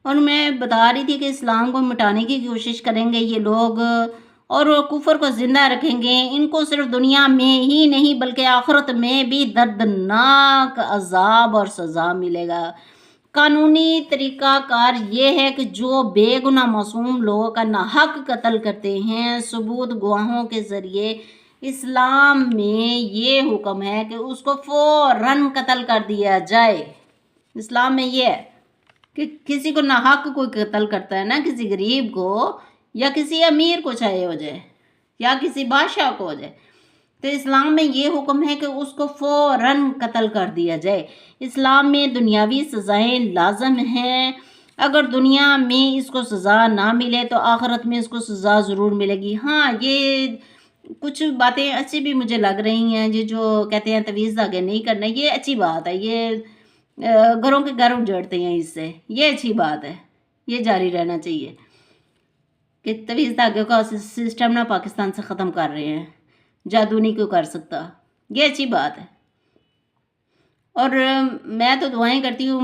اور میں بتا رہی تھی کہ اسلام کو مٹانے کی کوشش کریں گے یہ لوگ اور کفر کو زندہ رکھیں گے، ان کو صرف دنیا میں ہی نہیں بلکہ آخرت میں بھی دردناک عذاب اور سزا ملے گا۔ قانونی طریقہ کار یہ ہے کہ جو بے گناہ معصوم لوگوں کا ناحق قتل کرتے ہیں ثبوت گواہوں کے ذریعے، اسلام میں یہ حکم ہے کہ اس کو فوراً قتل کر دیا جائے۔ اسلام میں یہ ہے کہ کسی کو ناحق کوئی قتل کرتا ہے نا، کسی غریب کو یا کسی امیر کو چاہے ہو جائے یا کسی بادشاہ کو ہو جائے، تو اسلام میں یہ حکم ہے کہ اس کو فوراً قتل کر دیا جائے۔ اسلام میں دنیاوی سزائیں لازم ہیں، اگر دنیا میں اس کو سزا نہ ملے تو آخرت میں اس کو سزا ضرور ملے گی۔ ہاں، یہ کچھ باتیں اچھی بھی مجھے لگ رہی ہیں، یہ جو کہتے ہیں تویز دھاگے نہیں کرنا، یہ اچھی بات ہے، یہ گھروں کے گھر اجڑتے ہیں اس سے، یہ اچھی بات ہے، یہ جاری رہنا چاہیے کہ تویز دھاگے کا سسٹم نہ پاکستان سے ختم کر رہے ہیں، جادو نہیں کوئی کر سکتا، یہ اچھی بات ہے۔ اور میں تو دعائیں کرتی ہوں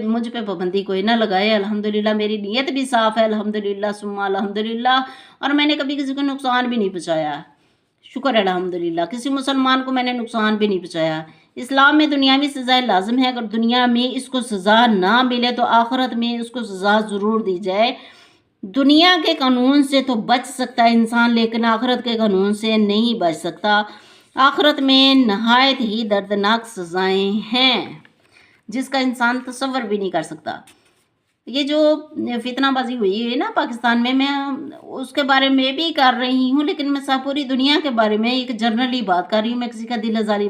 مجھ پہ پابندی کوئی نہ لگائے، الحمدللہ میری نیت بھی صاف ہے، الحمدللہ ثم الحمدللہ، اور میں نے کبھی کسی کو نقصان بھی نہیں پہنچایا، شکر ہے الحمدللہ، کسی مسلمان کو میں نے نقصان بھی نہیں پہنچایا۔ اسلام میں دنیاوی سزائیں لازم ہے، اگر دنیا میں اس کو سزا نہ ملے تو آخرت میں اس کو سزا ضرور دی جائے۔ دنیا کے قانون سے تو بچ سکتا ہے انسان، لیکن آخرت کے قانون سے نہیں بچ سکتا۔ آخرت میں نہایت ہی دردناک سزائیں ہیں جس کا انسان تصور بھی نہیں کر سکتا۔ یہ جو فتنہ بازی ہوئی ہے نا پاکستان میں اس کے بارے میں بھی کر رہی ہوں، لیکن میں پوری دنیا کے بارے میں ایک جنرلی بات کر رہی ہوں، میں کسی کا دل آزاری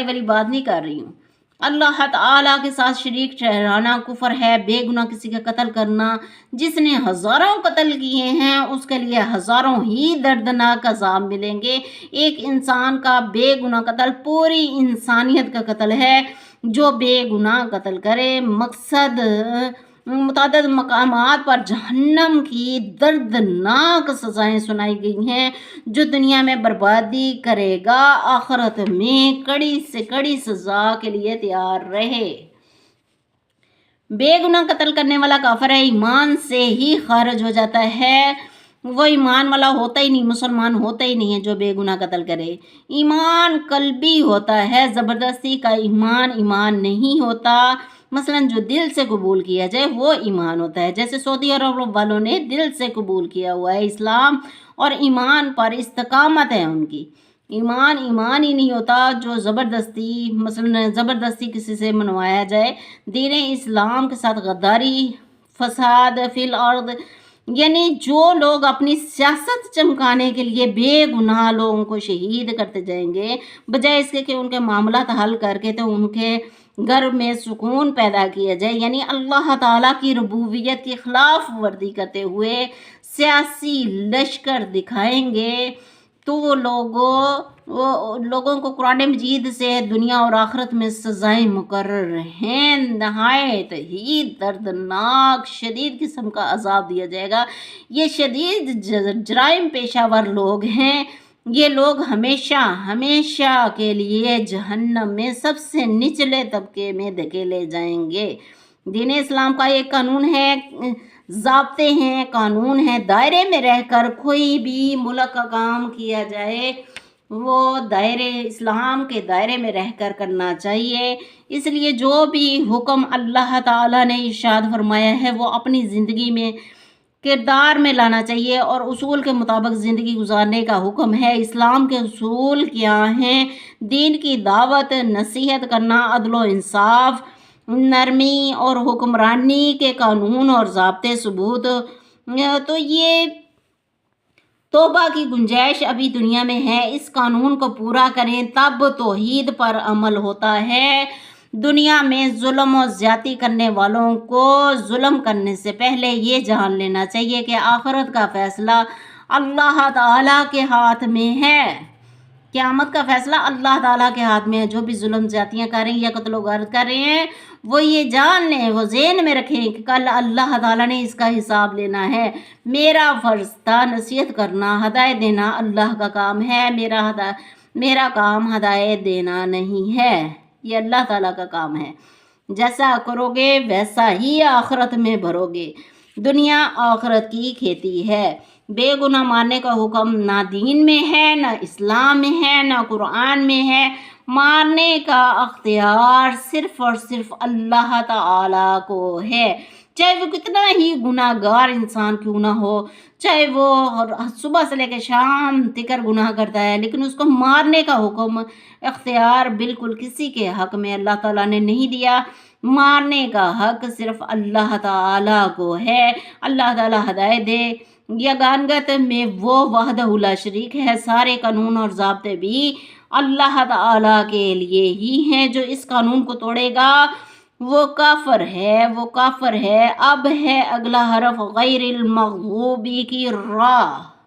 والی بات نہیں کر رہی ہوں۔ اللہ تعالیٰ کے ساتھ شریک ٹھہرانا کفر ہے، بے گناہ کسی کا قتل کرنا، جس نے ہزاروں قتل کیے ہیں اس کے لیے ہزاروں ہی دردناک عذاب ملیں گے۔ ایک انسان کا بے گناہ قتل پوری انسانیت کا قتل ہے۔ جو بے گناہ قتل کرے، مقصد متعدد مقامات پر جہنم کی دردناک سزائیں سنائی گئی ہیں، جو دنیا میں بربادی کرے گا آخرت میں کڑی سے کڑی سزا کے لیے تیار رہے۔ بے گناہ قتل کرنے والا کافر ہے، ایمان سے ہی خارج ہو جاتا ہے، وہ ایمان والا ہوتا ہی نہیں، مسلمان ہوتا ہی نہیں ہے جو بے گناہ قتل کرے۔ ایمان قلبی ہوتا ہے، زبردستی کا ایمان نہیں ہوتا۔ مثلا جو دل سے قبول کیا جائے وہ ایمان ہوتا ہے، جیسے سعودی عرب والوں نے دل سے قبول کیا ہوا ہے اسلام، اور ایمان پر استقامت ہے ان کی۔ ایمان ہی نہیں ہوتا جو زبردستی کسی سے منوایا جائے۔ دین اسلام کے ساتھ غداری، فساد فی الارض، یعنی جو لوگ اپنی سیاست چمکانے کے لیے بے گناہ لوگوں کو شہید کرتے جائیں گے، بجائے اس کے ان کے معاملات حل کر کے تو ان کے گھر میں سکون پیدا کیا جائے، یعنی اللہ تعالیٰ کی ربوبیت کی خلاف ورزی کرتے ہوئے سیاسی لشکر دکھائیں گے، تو وہ لوگوں کو قرآن مجید سے دنیا اور آخرت میں سزائیں مقرر ہیں، نہایت ہی دردناک شدید قسم کا عذاب دیا جائے گا۔ یہ شدید جرائم پیشہ ور لوگ ہیں، یہ لوگ ہمیشہ کے لیے جہنم میں سب سے نچلے طبقے میں دھکیلے جائیں گے۔ دین اسلام کا ایک قانون ہے، ضابطے ہیں، قانون ہے، دائرے میں رہ کر کوئی بھی ملک کا کام کیا جائے وہ اسلام کے دائرے میں رہ کر کرنا چاہیے۔ اس لیے جو بھی حکم اللہ تعالیٰ نے ارشاد فرمایا ہے وہ اپنی زندگی میں کردار میں لانا چاہیے، اور اصول کے مطابق زندگی گزارنے کا حکم ہے۔ اسلام کے اصول کیا ہیں؟ دین کی دعوت، نصیحت کرنا، عدل و انصاف، نرمی اور حکمرانی کے قانون اور ضابطے ثبوت۔ تو یہ توبہ کی گنجائش ابھی دنیا میں ہے، اس قانون کو پورا کریں تب توحید پر عمل ہوتا ہے۔ دنیا میں ظلم و زیادتی کرنے والوں کو ظلم کرنے سے پہلے یہ جان لینا چاہیے کہ آخرت کا فیصلہ اللہ تعالیٰ کے ہاتھ میں ہے۔ قیامت کا فیصلہ اللہ تعالیٰ کے ہاتھ میں ہے۔ جو بھی ظلم زیادتیاں کر رہے ہیں یا قتل و غارت کر رہے ہیں وہ یہ جان لیں، وہ ذہن میں رکھیں کہ کل اللہ تعالیٰ نے اس کا حساب لینا ہے۔ میرا فرض تھا نصیحت کرنا، ہدایت دینا اللہ کا کام ہے، میرا کام ہدایت دینا نہیں ہے، یہ اللہ تعالیٰ کا کام ہے۔ جیسا کرو گے ویسا ہی آخرت میں بھرو گے۔ دنیا آخرت کی کھیتی ہے۔ بے گناہ مارنے کا حکم نہ دین میں ہے، نہ اسلام میں ہے، نہ قرآن میں ہے۔ مارنے کا اختیار صرف اور صرف اللہ تعالیٰ کو ہے، چاہے وہ کتنا ہی گناہ گار انسان کیوں نہ ہو، چاہے وہ صبح سے لے کے شام تکر گناہ کرتا ہے، لیکن اس کو مارنے کا حکم اختیار بالکل کسی کے حق میں اللہ تعالیٰ نے نہیں دیا۔ مارنے کا حق صرف اللہ تعالیٰ کو ہے۔ اللہ تعالیٰ ہدایت دے۔ یگانگت میں وہ وحدہ لا شریک ہے، سارے قانون اور ضابطے بھی اللہ تعالیٰ کے لیے ہی ہیں۔ جو اس قانون کو توڑے گا وہ کافر ہے، وہ کافر ہے۔ اب ہے اگلا حرف غیر المغضوب کی راہ۔